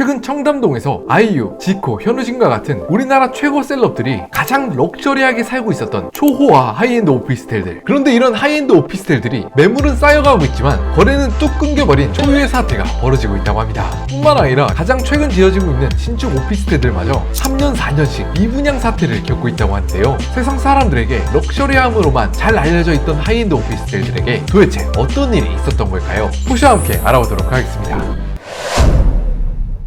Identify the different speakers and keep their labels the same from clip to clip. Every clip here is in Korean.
Speaker 1: 최근 청담동에서 아이유, 지코, 현우진과 같은 우리나라 최고 셀럽들이 가장 럭셔리하게 살고 있었던 초호화 하이엔드 오피스텔들. 그런데 이런 하이엔드 오피스텔들이 매물은 쌓여가고 있지만 거래는 뚝 끊겨버린 초유의 사태가 벌어지고 있다고 합니다. 뿐만 아니라 가장 최근 지어지고 있는 신축 오피스텔들마저 3년 4년씩 미분양 사태를 겪고 있다고 하는데요. 세상 사람들에게 럭셔리함으로만 잘 알려져 있던 하이엔드 오피스텔들에게 도대체 어떤 일이 있었던 걸까요? 포시와 함께 알아보도록 하겠습니다.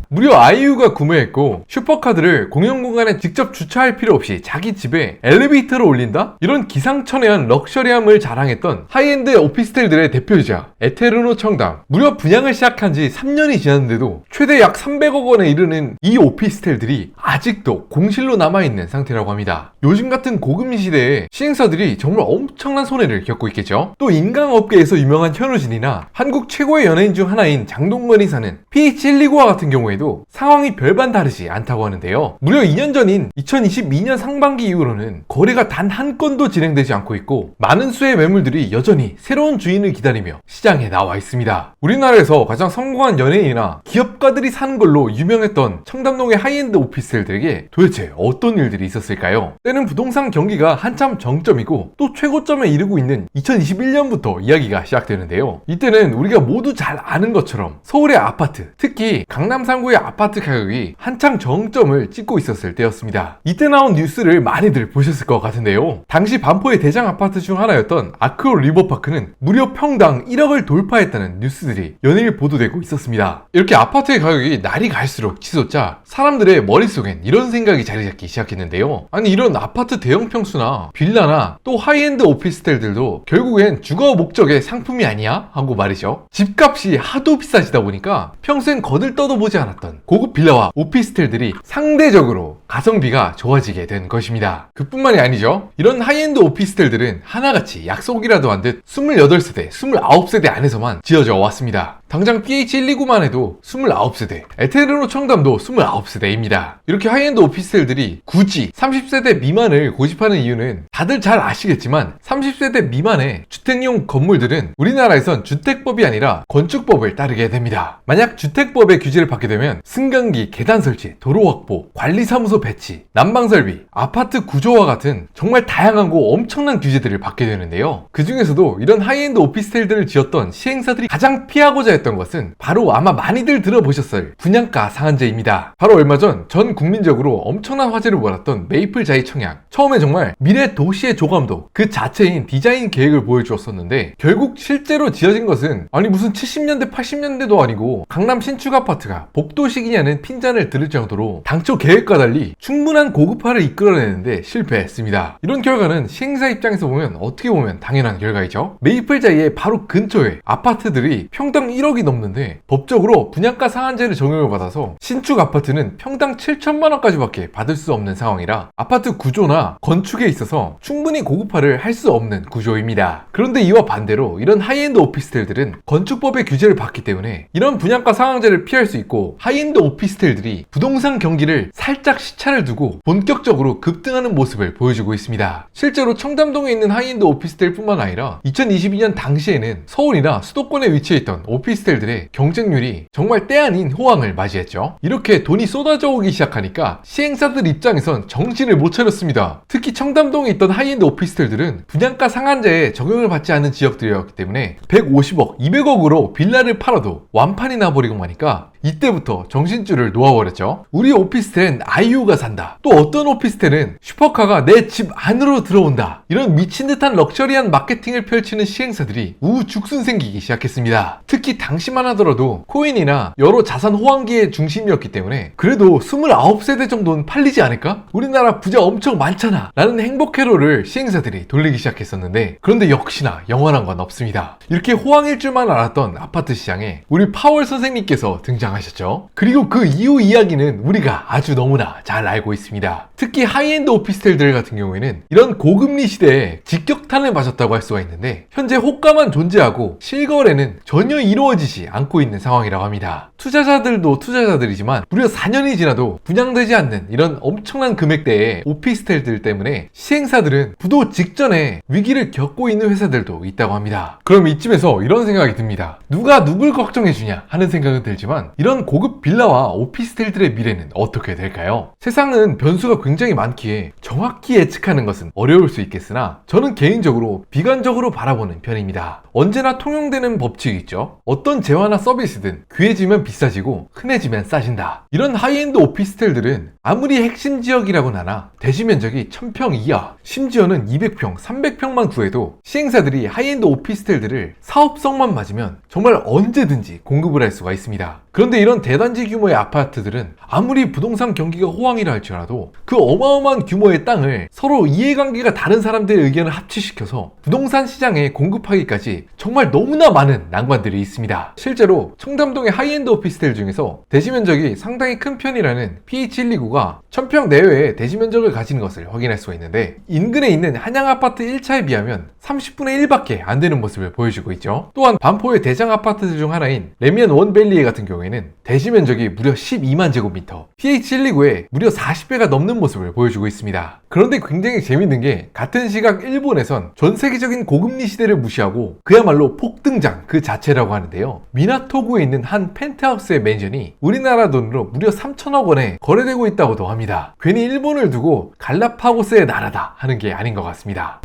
Speaker 1: 무려 아이유가 구매했고 슈퍼카드를 공용 공간에 직접 주차할 필요 없이 자기 집에 엘리베이터를 올린다? 이런 기상천외한 럭셔리함을 자랑했던 하이엔드 오피스텔들의 대표이자 에테르노 청담. 무려 분양을 시작한 지 3년이 지났는데도 최대 약 300억 원에 이르는 이 오피스텔들이 아직도 공실로 남아있는 상태라고 합니다. 요즘 같은 고금리 시대에 시행사들이 정말 엄청난 손해를 겪고 있겠죠. 또 인강업계에서 유명한 현우진이나 한국 최고의 연예인 중 하나인 장동건이 사는 PH129와 같은 경우에도 상황이 별반 다르지 않다고 하는데요. 무려 2년 전인 2022년 상반기 이후로는 거래가 단 한 건도 진행되지 않고 있고 많은 수의 매물들이 여전히 새로운 주인을 기다리며 시장에 나와 있습니다. 우리나라에서 가장 성공한 연예인이나 기업가들이 사는 걸로 유명했던 청담동의 하이엔드 오피스텔들에게 도대체 어떤 일들이 있었을까요? 때는 부동산 경기가 한참 정점이고 또 최고점에 이르고 있는 2021년부터 이야기가 시작되는데요. 이때는 우리가 모두 잘 아는 것처럼 서울의 아파트, 특히 강남 3구의 아파트 가격이 한창 정점을 찍고 있었을 때였습니다. 이때 나온 뉴스를 많이들 보셨을 것 같은데요. 당시 반포의 대장 아파트 중 하나였던 아크로 리버파크는 무려 평당 1억을 돌파했다는 뉴스들이 연일 보도되고 있었습니다. 이렇게 아파트의 가격이 날이 갈수록 치솟자 사람들의 머릿속엔 이런 생각이 자리 잡기 시작했는데요. 아니, 이런 아파트 대형 평수나 빌라나 또 하이엔드 오피스텔들도 결국엔 주거 목적의 상품이 아니야? 하고 말이죠. 집값이 하도 비싸지다 보니까 평소엔 거들떠도 보지 않았던 고급 빌라와 오피스텔들이 상대적으로 가성비가 좋아지게 된 것입니다. 그뿐만이 아니죠. 이런 하이엔드 오피스텔들은 하나같이 약속이라도 한 듯 28세대, 29세대 안에서만 지어져 왔습니다. 당장 PH129만 해도 29세대, 에테르노 청담도 29세대입니다. 이렇게 하이엔드 오피스텔들이 굳이 30세대 미만을 고집하는 이유는 다들 잘 아시겠지만 30세대 미만의 주택용 건물들은 우리나라에선 주택법이 아니라 건축법을 따르게 됩니다. 만약 주택법의 규제를 받게 되면 승강기, 계단 설치, 도로 확보, 관리사무소 배치, 난방 설비, 아파트 구조와 같은 정말 다양하고 엄청난 규제들을 받게 되는데요. 그 중에서도 이런 하이엔드 오피스텔들을 지었던 시행사들이 가장 피하고자 했던 것은 바로 아마 많이들 들어보셨을 분양가 상한제입니다. 바로 얼마 전 국민적으로 엄청난 화제를 몰았던 메이플자이 청약. 처음에 정말 미래 도시의 조감도 그 자체인 디자인 계획을 보여주었었는데 결국 실제로 지어진 것은 아니 무슨 70년대 80년대도 아니고 강남 신축 아파트가 복도식이냐는 핀잔을 들을 정도로 당초 계획과 달리 충분한 고급화를 이끌어내는데 실패했습니다. 이런 결과는 시행사 입장에서 보면 어떻게 보면 당연한 결과이죠. 메이플자이의 바로 근처에 아파트들이 평당 1억이 넘는데 법적으로 분양가 상한제를 적용을 받아서 신축 아파트는 평당 7천만 원까지밖에 받을 수 없는 상황이라 아파트 구조나 건축에 있어서 충분히 고급화를 할 수 없는 구조입니다. 그런데 이와 반대로 이런 하이엔드 오피스텔들은 건축법의 규제를 받기 때문에 이런 분양가 상한제를 피할 수 있고 하이엔드 오피스텔들이 부동산 경기를 살짝 시차를 두고 본격적으로 급등하는 모습을 보여주고 있습니다. 실제로 청담동에 있는 하이엔드 오피스텔 뿐만 아니라 2022년 당시에는 서울이나 수도권에 위치해 있던 오피스텔들의 경쟁률이 정말 때 아닌 호황을 맞이했죠. 이렇게 돈이 쏟아져 오기 시작하니까 시행사들 입장에선 정신을 못 차렸습니다. 특히 청담동에 있던 하이엔드 오피스텔들은 분양가 상한제에 적용을 받지 않은 지역들이었기 때문에 150억, 200억으로 빌라를 팔아도 완판이 나버리고 마니까 이때부터 정신줄을 놓아버렸죠. 우리 오피스텔은 아이유가 산다. 또 어떤 오피스텔은 슈퍼카가 내 집 안으로 들어온다. 이런 미친듯한 럭셔리한 마케팅을 펼치는 시행사들이 우죽순 생기기 시작했습니다. 특히 당시만 하더라도 코인이나 여러 자산 호황기의 중심이었기 때문에 그래도 29세대 정도는 팔리지 않을까? 우리나라 부자 엄청 많잖아 라는 행복 회로를 시행사들이 돌리기 시작했었는데 그런데 역시나 영원한 건 없습니다. 이렇게 호황일 줄만 알았던 아파트 시장에 우리 파월 선생님께서 등장하셨죠. 그리고 그 이후 이야기는 우리가 아주 너무나 잘 알고 있습니다. 특히 하이엔드 오피스텔들 같은 경우에는 이런 고금리 시대에 직격탄을 맞았다고 할 수가 있는데 현재 호가만 존재하고 실거래는 전혀 이루어지지 않고 있는 상황이라고 합니다. 투자자들도 투자자들이지만 무려 4년이 지나도 분양되지 않는 이런 엄청난 금액대의 오피스텔들 때문에 시행사들은 부도 직전에 위기를 겪고 있는 회사들도 있다고 합니다. 그럼 이쯤에서 이런 생각이 듭니다. 누가 누굴 걱정해주냐 하는 생각은 들지만 이런 고급 빌라와 오피스텔들의 미래는 어떻게 될까요? 세상은 변수가 굉장히 많기에 정확히 예측하는 것은 어려울 수 있겠으나 저는 개인적으로 비관적으로 바라보는 편입니다. 언제나 통용되는 법칙이 있죠. 어떤 재화나 서비스든 귀해지면 비싸지고 흔해지면 싸진다. 이런 하이엔드 오피스텔들은 아무리 핵심 지역이라고는 하나 대지 면적이 1000평 이하, 심지어는 200평, 300평만 구해도 시행사들이 하이엔드 오피스텔들을 사업성만 맞으면 정말 언제든지 공급을 할 수가 있습니다. 그런데 이런 대단지 규모의 아파트들은 아무리 부동산 경기가 호황이라 할지라도 그 어마어마한 규모의 땅을 서로 이해관계가 다른 사람들의 의견을 합치시켜서 부동산 시장에 공급하기까지 정말 너무나 많은 난관들이 있습니다. 실제로 청담동의 하이엔드 오피스텔 중에서 대지 면적이 상당히 큰 편이라는 PH129가 1000평 내외의 대지 면적을 가지는 것을 확인할 수가 있는데, 인근에 있는 한양아파트 1차에 비하면 30분의 1밖에 안 되는 모습을 보여주고 있죠. 또한 반포의 대장 아파트들 중 하나인 레미안 원밸리에 같은 경우에는 대지 면적이 무려 12만 제곱미터, PH129의 무려 40배가 넘는 모습을 보여주고 있습니다. 그런데 굉장히 재밌는 게, 같은 시각 일본에선 전 세계적인 고금리 시대를 무시하고 그야말로 폭등장 그 자체라고 하는데요. 미나토구에 있는 한 펜트하우스의 맨션이 우리나라 돈으로 무려 3천억 원에 거래되고 있다고도 합니다. 괜히 일본을 두고 갈라파고스의 나라다 하는 게 아닌 것 같습니다.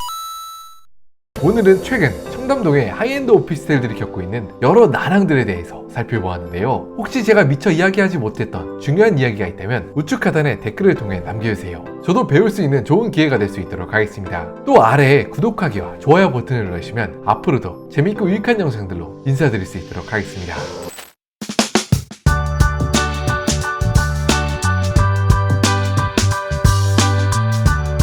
Speaker 1: 오늘은 최근 청담동의 하이엔드 오피스텔들이 겪고 있는 여러 난항들에 대해서 살펴보았는데요. 혹시 제가 미처 이야기하지 못했던 중요한 이야기가 있다면 우측 하단에 댓글을 통해 남겨주세요. 저도 배울 수 있는 좋은 기회가 될 수 있도록 하겠습니다. 또 아래에 구독하기와 좋아요 버튼을 누르시면 앞으로도 재밌고 유익한 영상들로 인사드릴 수 있도록 하겠습니다.